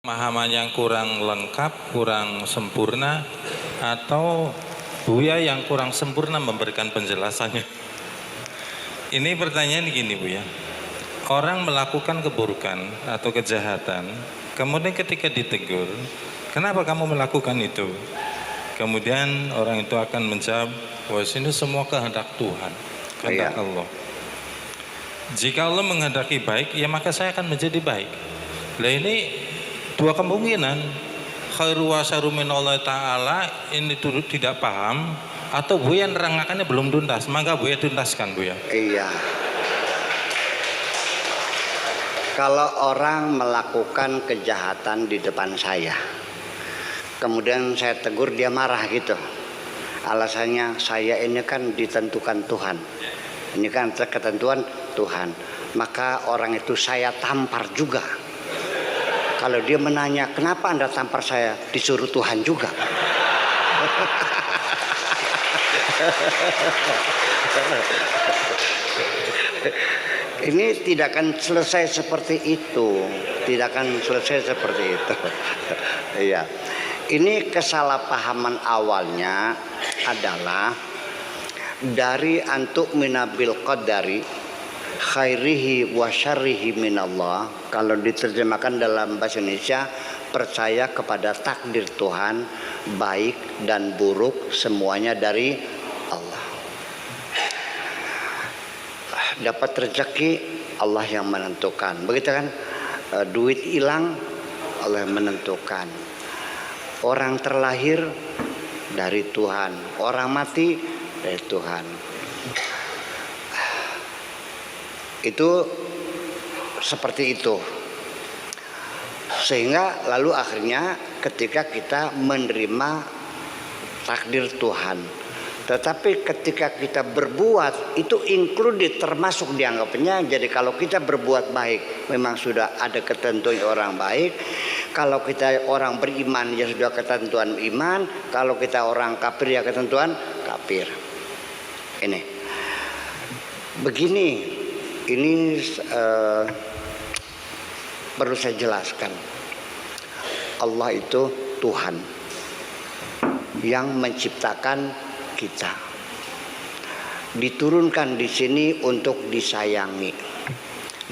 Pemahaman yang kurang lengkap, kurang sempurna, atau Buya yang kurang sempurna memberikan penjelasannya. Ini pertanyaan gini Buya, orang melakukan keburukan atau kejahatan, kemudian ketika ditegur, kenapa kamu melakukan itu? Kemudian orang itu akan menjawab, bahwa ini semua kehendak Tuhan, kehendak Allah. Jika Allah menghendaki baik, ya maka saya akan menjadi baik. Nah ini dua kemungkinan, khairu wa syarru minallahi ta'ala, ini tidak paham, atau Buya nerangkannya belum tuntas, maka Buya tuntaskan Buya. Iya. Kalau orang melakukan kejahatan di depan saya, kemudian saya tegur, dia marah gitu. Alasannya saya ini kan ditentukan Tuhan, ini kan ketentuan Tuhan, maka orang itu saya tampar juga. Kalau dia menanya, kenapa Anda tampar saya? Disuruh Tuhan juga. Ini tidak akan selesai seperti itu. Tidak akan selesai seperti itu. Iya. Ini kesalahpahaman awalnya adalah dari antuk minabil qadari khairihi wa syarrihi minallah. Kalau diterjemahkan dalam bahasa Indonesia, percaya kepada takdir Tuhan, baik dan buruk semuanya dari Allah. Dapat rezeki Allah yang menentukan, begitu kan? Duit hilang Allah yang menentukan. Orang terlahir dari Tuhan, orang mati dari Tuhan. Itu seperti itu. Sehingga lalu akhirnya ketika kita menerima takdir Tuhan, tetapi ketika kita berbuat itu included, termasuk dianggapnya. Jadi kalau kita berbuat baik memang sudah ada ketentuan orang baik. Kalau kita orang beriman ya sudah ketentuan iman. Kalau kita orang kafir ya ketentuan kafir. Ini begini, ini perlu saya jelaskan. Allah itu Tuhan yang menciptakan kita, diturunkan di sini untuk disayangi,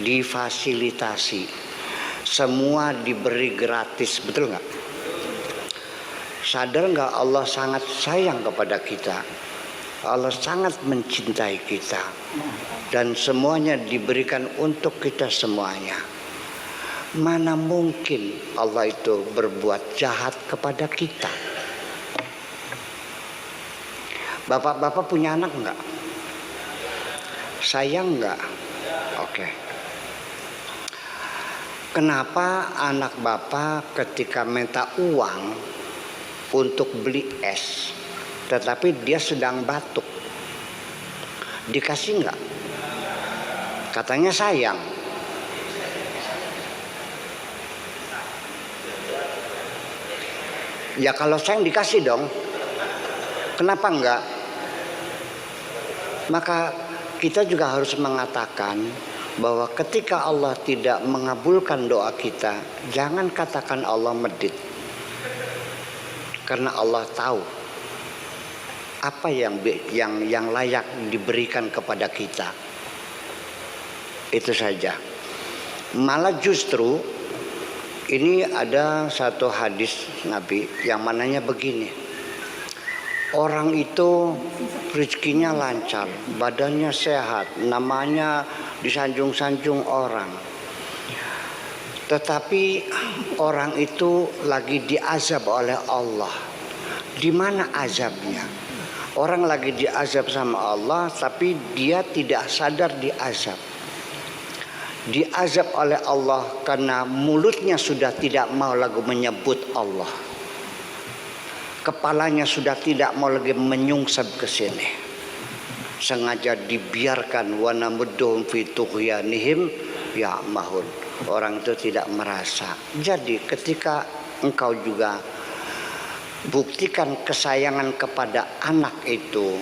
difasilitasi, semua diberi gratis, betul nggak? Sadar nggak Allah sangat sayang kepada kita, Allah sangat mencintai kita, dan semuanya diberikan untuk kita semuanya. Mana mungkin Allah itu berbuat jahat kepada kita? Bapak-bapak punya anak enggak? Sayang enggak? Oke. Kenapa anak bapak ketika minta uang untuk beli es, tetapi dia sedang batuk, dikasih enggak? Katanya sayang. Ya kalau sayang dikasih dong. Kenapa enggak? Maka kita juga harus mengatakan bahwa ketika Allah tidak mengabulkan doa kita, jangan katakan Allah medit. Karena Allah tahu apa yang layak diberikan kepada kita. Itu saja. Malah justru ini ada satu hadis Nabi yang mananya begini. Orang itu rezekinya lancar, badannya sehat, namanya disanjung-sanjung orang. Tetapi orang itu lagi diazab oleh Allah. Di mana azabnya? Orang lagi diazab sama Allah, tapi dia tidak sadar diazab. Diazab oleh Allah karena mulutnya sudah tidak mau lagi menyebut Allah. Kepalanya sudah tidak mau lagi menyungsep ke sini. Sengaja dibiarkan wa namudduhum fi tughyanihim ya'mahun. Orang itu tidak merasa. Jadi ketika engkau juga buktikan kesayangan kepada anak itu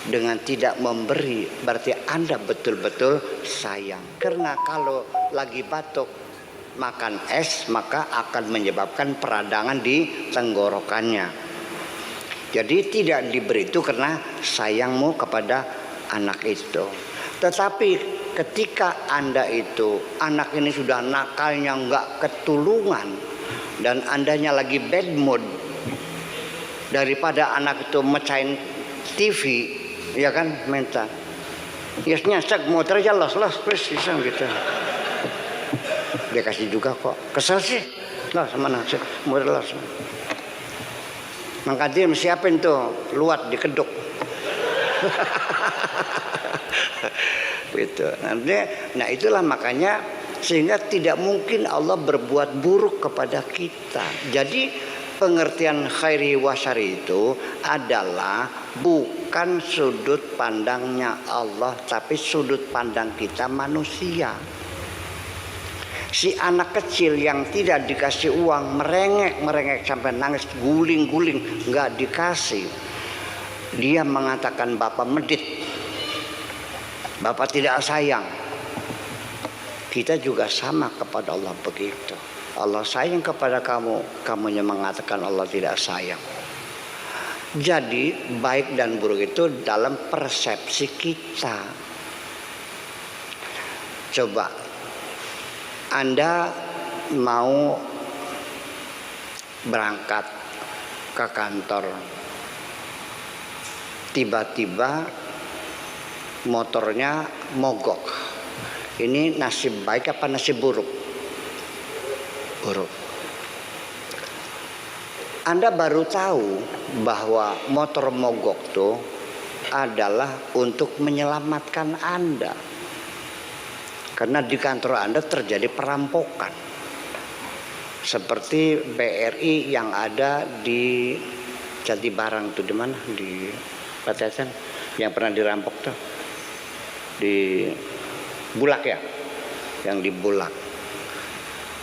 dengan tidak memberi, berarti Anda betul-betul sayang. Karena kalau lagi batuk makan es maka akan menyebabkan peradangan di tenggorokannya. Jadi tidak diberi itu karena sayangmu kepada anak itu. Tetapi ketika Anda itu, anak ini sudah nakalnya nggak ketulungan dan Andanya lagi bad mood, daripada anak itu mecahin TV, ya kan, minta yes nyasek motor aja los please gitu. Dia kasih juga kok, kesel sih los mana sih motor los. Maka dia siapin tuh luat di keduk. Gitu. Nah itulah makanya sehingga tidak mungkin Allah berbuat buruk kepada kita. Jadi pengertian khairi wa syarri itu adalah bukan sudut pandangnya Allah, tapi sudut pandang kita manusia. Si anak kecil yang tidak dikasih uang merengek sampai nangis guling-guling nggak dikasih, dia mengatakan bapak medit, bapak tidak sayang. Kita juga sama kepada Allah begitu. Allah sayang kepada kamu, kamunya mengatakan Allah tidak sayang. Jadi baik dan buruk itu dalam persepsi kita. Coba Anda mau berangkat ke kantor, tiba-tiba motornya mogok. Ini nasib baik apa nasib buruk? Buruk. Anda baru tahu bahwa motor mogok tuh adalah untuk menyelamatkan Anda. Karena di kantor Anda terjadi perampokan. Seperti BRI yang ada di Jatibarang tuh, di mana? Di Patesan yang pernah dirampok tuh. Di Bulak ya, yang di Bulak.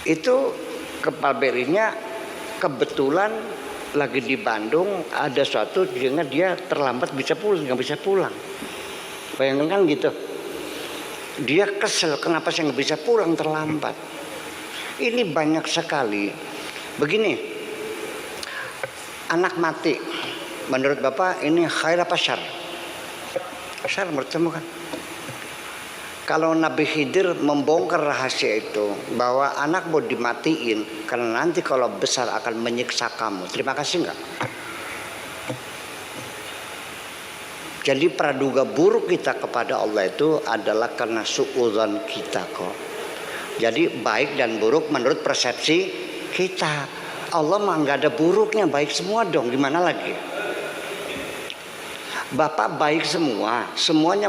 Itu kepala BRI-nya kebetulan lagi di Bandung, ada suatu sehingga dia terlambat nggak bisa pulang. Bayangkan kan gitu. Dia kesel kenapa saya nggak bisa pulang terlambat. Ini banyak sekali. Begini, anak mati, menurut Bapak ini khair apa syar? Syar menurut kamu kan? Kalau Nabi Khidir membongkar rahasia itu bahwa anak mau dimatiin karena nanti kalau besar akan menyiksa kamu, terima kasih enggak? Jadi praduga buruk kita kepada Allah itu adalah karena suudzon kita kok. Jadi baik dan buruk menurut persepsi kita. Allah mah nggak ada buruknya, baik semua dong. Gimana lagi? Bapak baik semua, semuanya,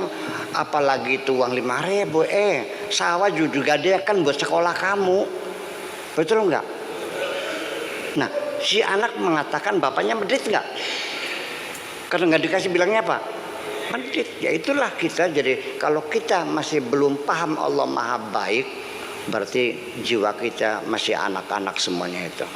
apalagi itu uang 5.000, sawah juga dia kan buat sekolah kamu, betul nggak? Nah, si anak mengatakan bapaknya medit nggak? Karena nggak dikasih bilangnya apa? Medit. Ya itulah kita. Jadi kalau kita masih belum paham Allah Maha Baik, berarti jiwa kita masih anak-anak semuanya itu.